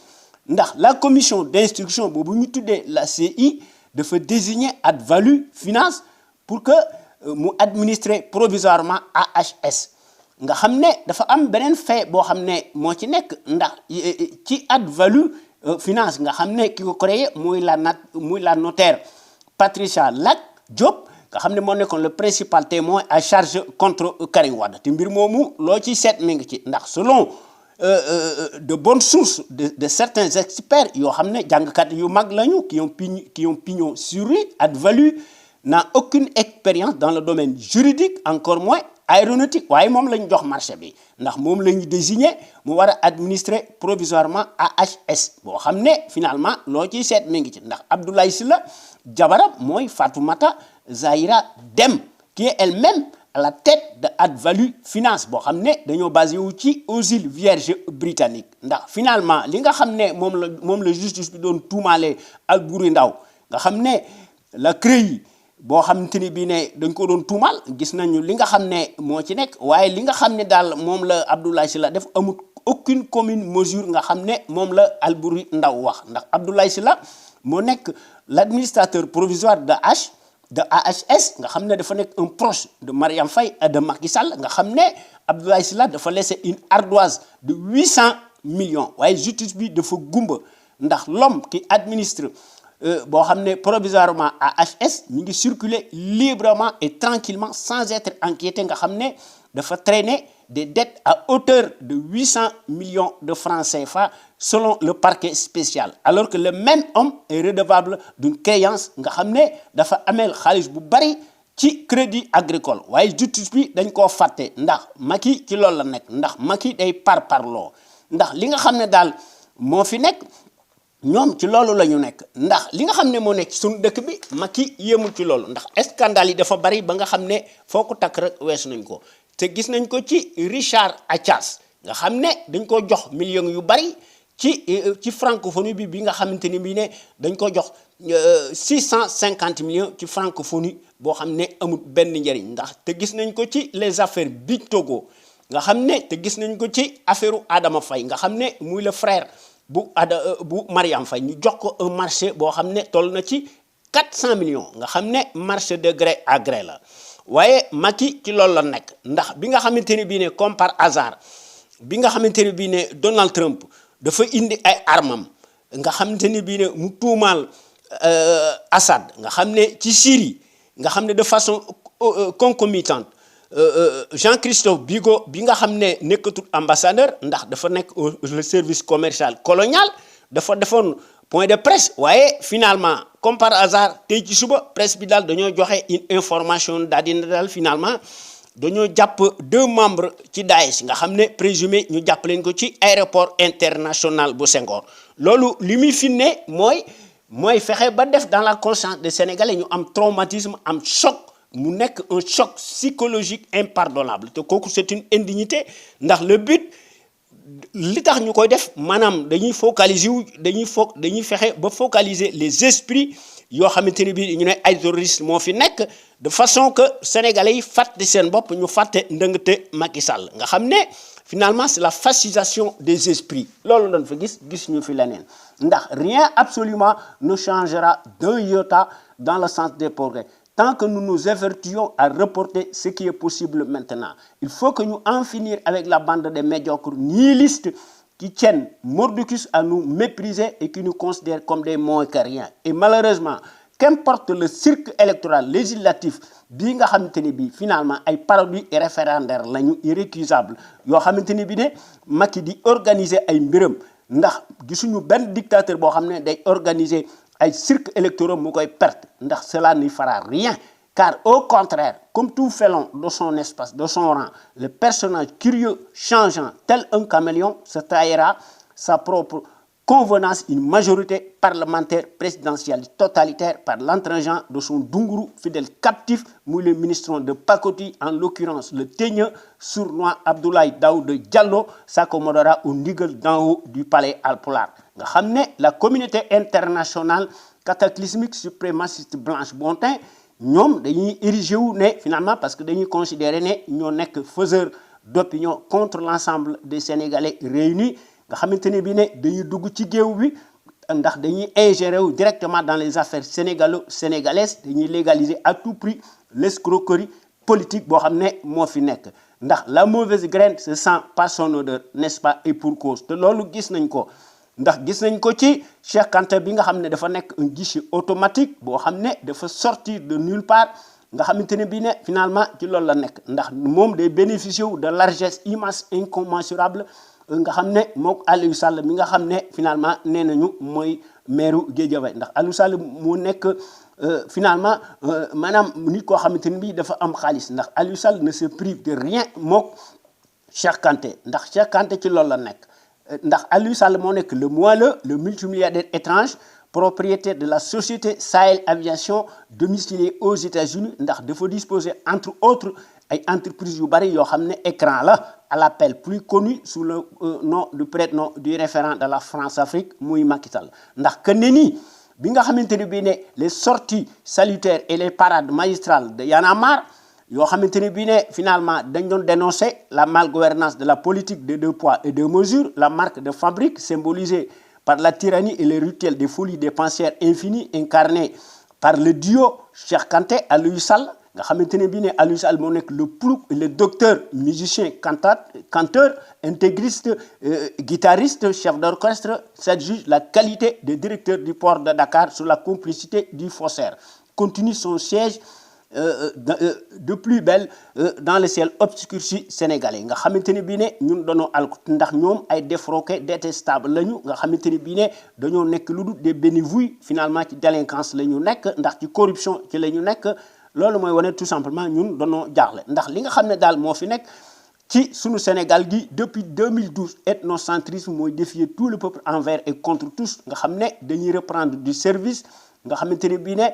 ndax la commission d'instruction boobu ñu tuddee la CI dafa désigner Ad-Value Finance pour que mu administrer provisoirement AHS nga xam ne dafa am beneen fait boo xam ne moo ci nekk ndax ci Ad-Value Finance nga xam ne ki ko créé muy la notaire Patricia Lac Diop nga xam ne moo nekkoon le principal témoin à charge contre Karim Wade te mbir moomu loo ci seet mi ngi ci ndax selon de bonnes sources de certains experts yoo xam ne jàngkat yu mag lañu qui ont pignon sur rue. Ad-Value n'a aucune expérience dans le domaine juridique encore moins aéronautique waaye moom la ñu jox marché bi ndax moom la ñu désigné mu war a administrer provisoirement AHS boo xam ne finalement loo ciy seet mi ngi ci ndax Abdoulaye Sylla jabaram mooy Fatoumata Zahira Dème qui est elle-même à la tête de Ad-Value Finance boo xam ne dañoo basé wu ci aux îles Vierges britanniques ndax finalement li nga xam ne moom la justice bi doon tuumaale Alboury Ndao nga xam ne la CREI boo xamante ni bii ne dañ ko doon tuumal gis nañu li nga xam ne moo ci nekk waaye li nga xam ne daal moom la Abdoulaye Sylla def amul aucune commune mesure nga xam ne moom la Alboury Ndao wax ndax Abdoulaye Sylla moo nekk l'administrateur provisoire de AHS nga xam ne dafa nekk un proche de Mariam Faye et de Macky Sall nga xam ne Abdoulaye Sylla dafa laissé une ardoise de 800 millions waaye justice bi dafa gumba ndax l'homme qui administre boo xam ne provisoirement AHS mi ngi circuler librement et tranquillement sans être inquiété nga xam ne dafa traîner des dettes à hauteur de 800 millions de francs CFA selon le parquet spécial alors que le même homme est redevable d'une créance nga xam ne dafa ameel xaalis bu bari ci crédit agricole waaye justice bi dañ koo fàtte ndax Macky ci loolu la nekk ndax Macky day parparloo ndax li nga xam ne daal moo fi nekk ñoom ci loolu la ñu nekk ndax li nga xam ne moo nekk suñu dëkk bi Macky yéemul ci loolu ndax scandale yi dafa bari ba nga xam ne foo ko takk rek weesu nañ ko te gis nañ ko ci Richard Attias nga xam ne dañ ko jox millions yu bari ci francophonie bi nga xamante ni bii ne dañ ko jox 650 millions ci francophonie boo xam ne amul benn njëriñ ndax te gis nañ ko ci les affaires Big Togo nga xam ne te gis nañ ko ci affaire Adama Faye nga xam ne muy le frère bu Mariam Faye ñu jox ko un marché boo xam ne toll na ci 400 millions nga xam ne marché de gré à gré la waaye Macky ci loolu la nekk ndax bi nga xamante ne bii ne comme par hasard bi nga xamante ne bii ne Donald Trump dafa indi ay armam nga xamante ni bii ne mu tuumaal Assad nga xam ne ci Syrie nga xam ne de façon concomitante Jean-Christophe Bigot bi nga xam ne nekkatul ambassadeur ndax dafa nekk le service commercial colonial dafa defoon point de presse waaye finalement comme par hasard tey ci suba presse bi daal dañoo joxe une information daal dina daal finalement dañoo jàpp 2 membres ci Daesh nga xam ne présumé ñu jàpp leen ko ci aéroport international bu Senghor loolu li muy fi ne mooy fexe ba def dans la conscience des Sénégalais ñu am traumatisme am choc mu nekk un choc psychologique impardonnable te kooku c'est une indignité ndax le but li tax ñu koy def maanaam dañuy fexe ba focaliser les esprits yoo xamante ni bii ñu ne ay terroristes moo fi nekk de façon que sénégalais yi fàtte seen bopp ñu fàtte ndëngte Macky Sall nga xam ne finalement c'est la fascisation des esprits loolu dañ fa gis ñu fi leneen ndax rien absolument ne changera d'un iota dans le sens des progrès tant que nous nous évertuons à reporter ce qui est possible maintenant. Il faut que nous en finir avec la bande des médiocres nihilistes qui tiennent mordicus à nous mépriser et qui nous considèrent comme des moins que rien. Et malheureusement, qu'importe le cirque électoral législatif bii nga xamante ni bii finalement ay parodies et référendaires lañu irrécusables yoo xamante ni bii ne Macky di organiser ay mbiram ndax gisuñu benn dictateur boo xam ne day organiser ay cirque électoraux mu koy perte ndax cela n'y fera rien car au contraire comme tout félon de son espace de son rang le personnage curieux changeant tel un caméléon se trahira sa propre convenance une majorité parlementaire présidentielle totalitaire par l'entregent de son dunguru fidèle captif muy le ministre de pacotille en l'occurrence le teigneux sournois Abdoulaye Daouda Diallo s'accommodera au ndigal d'en haut du palais Halpulaar nga xam ne la communauté internationale cataclysmique suprémaciste Blanche Bontin ñoom dañuy érigé wu ne finalement parce que dañuy considérer ne ñoo nekk faiseur d'opinion contre l'ensemble des Sénégalais réunis nga xamante ne bi ne dañuy dugg ci géew bi ndax dañuy ingérer wu directement dans les affaires sénégalaises dañuy légaliser à tout prix l'escroquerie politique boo xam ne moo fi nekk ndax la mauvaise graine se sent par son odeur n'est-ce pas et pour cause te loolu gis nañ ko ndax gis nañ ko ci Cheikh Kanté bi nga xam ne dafa nekk un guichet automatique boo xam ne dafa sortir de nulle part nga xamante ne bii ne finalement ci loolu la nekk ndax moom day bénéficier wu de largesse immense incommensurable nga xam ne mook Aliou Sall mi nga xam ne finalement nee nañu mooy maire Guédiawaye ndax Aliou Sall moo nekk finalement maanaam nit koo xamante ne bii dafa am xaalis ndax Aliou Sall ne se prive de rien mook Cheikh Kanté ndax Cheikh Kanté ci loolu la nekk ndax Aliou Sall moo nekk le moelleux le multimilliardaire étrange propriétaire de la société Sahel Aviation domiciliée aux États-Unis ndax dafa disposer entre autres ay entreprises yu bari yoo xam ne écran la à l'appel plus connu sous le nom du prénom du référent de la France-Afrique muy Macky Sall ndax que ne nii bi nga xamante ne bii ne les sorties salutaires et les parades magistrales de Y'en a marre yoo xamante ne bii ne finalement dañ doon dénoncer la malgouvernance de la politique des deux poids et deux mesures la marque de fabrique symbolisée par la tyrannie et les rituels des folies dépensières infinies incarnés par le duo Cheikh Kanté Aliou Sall nga xamante ne bii ne Aliou Sall moo nekk le docteur musicien canteur intégriste guitariste chef d'orchestre s'adjuge la qualité de directeur du port de Dakar sous la complicité du faussaire continue son siège de plus belle dans le ciel obscurci sénégalais nga xamante ne bii ne ñun dañoo alko ndax ñoom ay défroqués détestables lañu nga xamante ne bii ne dañoo nekk lu dul des bénévouilles finalement ci délinquance la ñu nekk ndax ci corruption ci la ñu nekk loolu mooy wane tout simplement ñun dañoo jaaxle ndax li nga xam ne daal moo fi nekk ci sunu Sénégal gi depuis 2012 ethnocentrisme mooy défier tout le peuple envers et contre tous nga xam ne dañuy reprendre du service nga xamante ne bii ne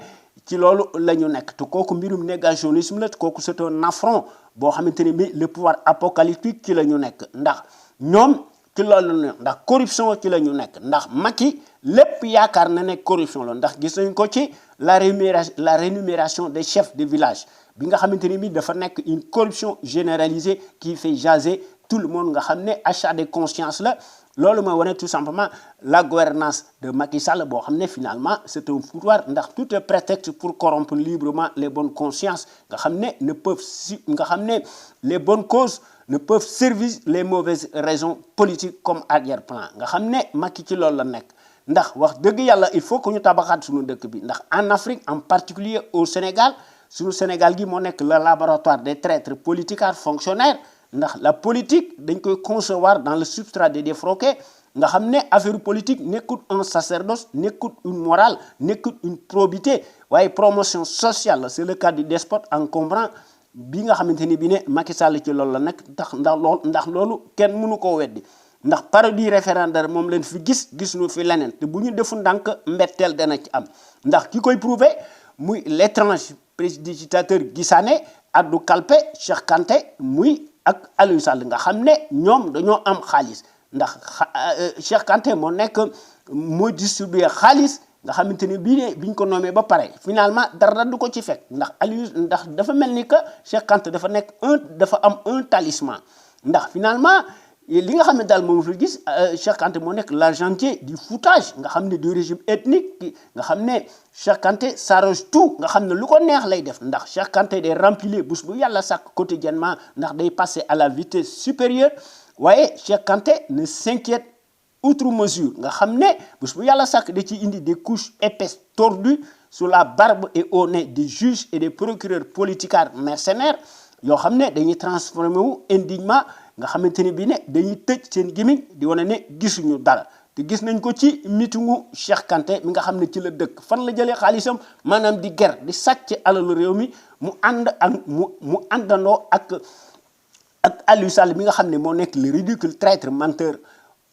ci loolu la ñu nekk te kooku mbirum négationnisme la kooku c'est un affront boo xamante ne bii le pouvoir apocalyptique ci la ñu nekk ndax ñoom ci loolu la ñu nekk ndax corruption ci la ñu nekk ndax Macky lépp yaakaar na ne corruption la ndax gis nañ ko ci la rémunération des chefs de village bi nga xamante ne bii dafa nekk une corruption généralisée qui fait jaser tout le monde nga xam ne achat de conscience la loolu mooy wane tout simplement la gouvernance de Macky Sall boo xam ne finalement c'est un foutoir ndax tout est prétexte pour corrompre librement les bonnes consciences nga xam ne les bonnes causes ne peuvent servir les mauvaises raisons politiques comme arrière-plan nga xam ne Macky ci loolu la nekk ndax wax dëgg yàlla il faut que ñu tabaxaat suñu dëkk bi ndax en Afrique en particulier au Sénégal suñu Sénégal gi moo nekk le laboratoire des traîtres politicards fonctionnaires ndax la politique dañ koy concevoir dans le substrat des défroqués nga xam ne affaire politique nekkut un sacerdoce nekkut une morale nekkut une probité waaye promotion sociale c'est le cas du despote encombrant bi nga xamante ni bi ne Macky Sall ci loolu la nekk ndax loolu kenn mënu koo weddi ndax parodie référendaire moom leen fi gis nu fi leneen te bu ñu defu ndànk mbetteel dana ci am ndax ki koy prouver muy l'étrange prédigitateur Guissané addu kalpe Cheikh Kanté muy ak Aliou Sall nga xam ne ñoom dañoo am xaalis ndax Cheikh Kanté moo distribuer xaalis nga xamante ne biñ ko nommé ba pare finalement dara du ko ci fekk ndax dafa mel ni que Cheikh Kanté dafa am un talisman ndax finalement li nga xam ne daal moom fi gis Cheikh Kanté moo nekk l'argentier du foutage nga xam ne du régime ethnique nga xam ne Cheikh Kanté s'arroge tout nga xam ne lu ko neex lay def ndax Cheikh Kanté day remplir bés bu yàlla sàkk quotidiennement ndax day passer à la vitesse supérieure waaye Cheikh Kanté ne s'inquiète outre mesure nga xam ne bés bu yàlla sàkk da ciy indi des couches épaisses tordues sous la barbe et au nez des juges et des procureurs politicards mercenaires yoo xam ne dañuy transformé wu indignement nga xamante ne bii ne dañuy tëj seen gémmiñ di wane ne gisuñu dara te gis nañ ko ci meetingu Cheikh Kanté mi nga xam ne ci la dëkk fan la jëlee xaalisam maanaam di ger di sàcc alalu réew mi mu àndandoo ak Aliou Sall mi nga xam ne moo nekk le ridicule traître menteur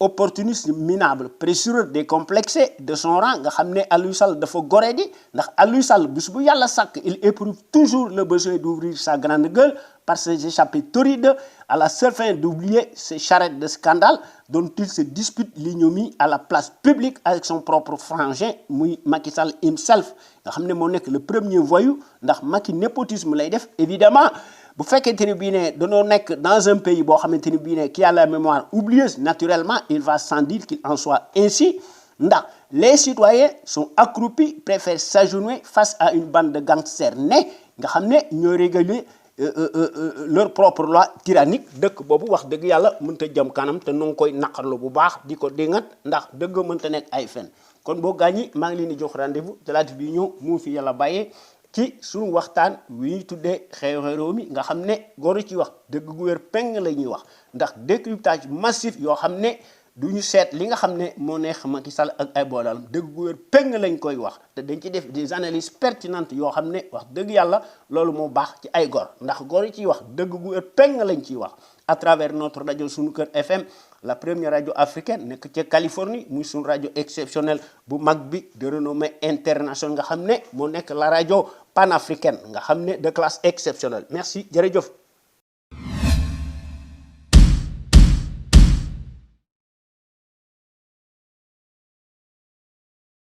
opportuniste minable pressureur décomplexé de son rang nga xam ne Aliou Sall dafa goree di ndax Aliou Sall bis bu yàlla sàkk il éprouve toujours le besoin d'ouvrir sa grande gueule par ses échappées torrides à la seule fin d'oublier ses charrettes de scandale dont il se dispute l'ignominie à la place publique avec son propre frangin muy Macky Sall himself nga xam ne moo nekk le premier voyou ndax Macky népotisme lay def évidemment bu fekkente ni bii ne dañoo nekk dans un pays boo xamante ni bii ne qui a la mémoire oublieuse naturellement il va sans dire qu'il en soit ainsi ndax les citoyens sont accroupis préfèrent s'agenouiller face à une bande de gangsters nés nga xam ne ñoo réguler leur propre loi tyrannique dëkk boobu wax dëgg yàlla mënta jëm kanam te nu ngi koy naqarlu bu baax di ko dingat ndax dëgg mënta nekk ay fen kon boo gaañi maa ngi leen di jox rendez-vous talaata bi ñëw mu fi yàlla bàyyee ci suñu waxtaan wi ñuy tuddee xew-xew réew mi nga xam ne góor ci wax dëgg gu wér peng la ñuy wax ndax décryptage massif yoo xam ne du ñu seet li nga xam ne moo neex Macky Sall ak ay boolal dëgg gu wér peng lañ koy wax te dañ ci def des analyses pertinentes yoo xam ne wax dëgg yàlla loolu moo baax ci ay góor ndax góor yi ciy wax dëgg gu wér peng lañ ciy wax à travers notre rajo Sunu Kër FM la première radio africaine nekk ca Californie muy suñu rajo exceptionnelle bu mag bi de renommée internationale nga xam ne moo nekk la rajo panafricaine nga xam ne de classe exceptionnelle merci jërëjëf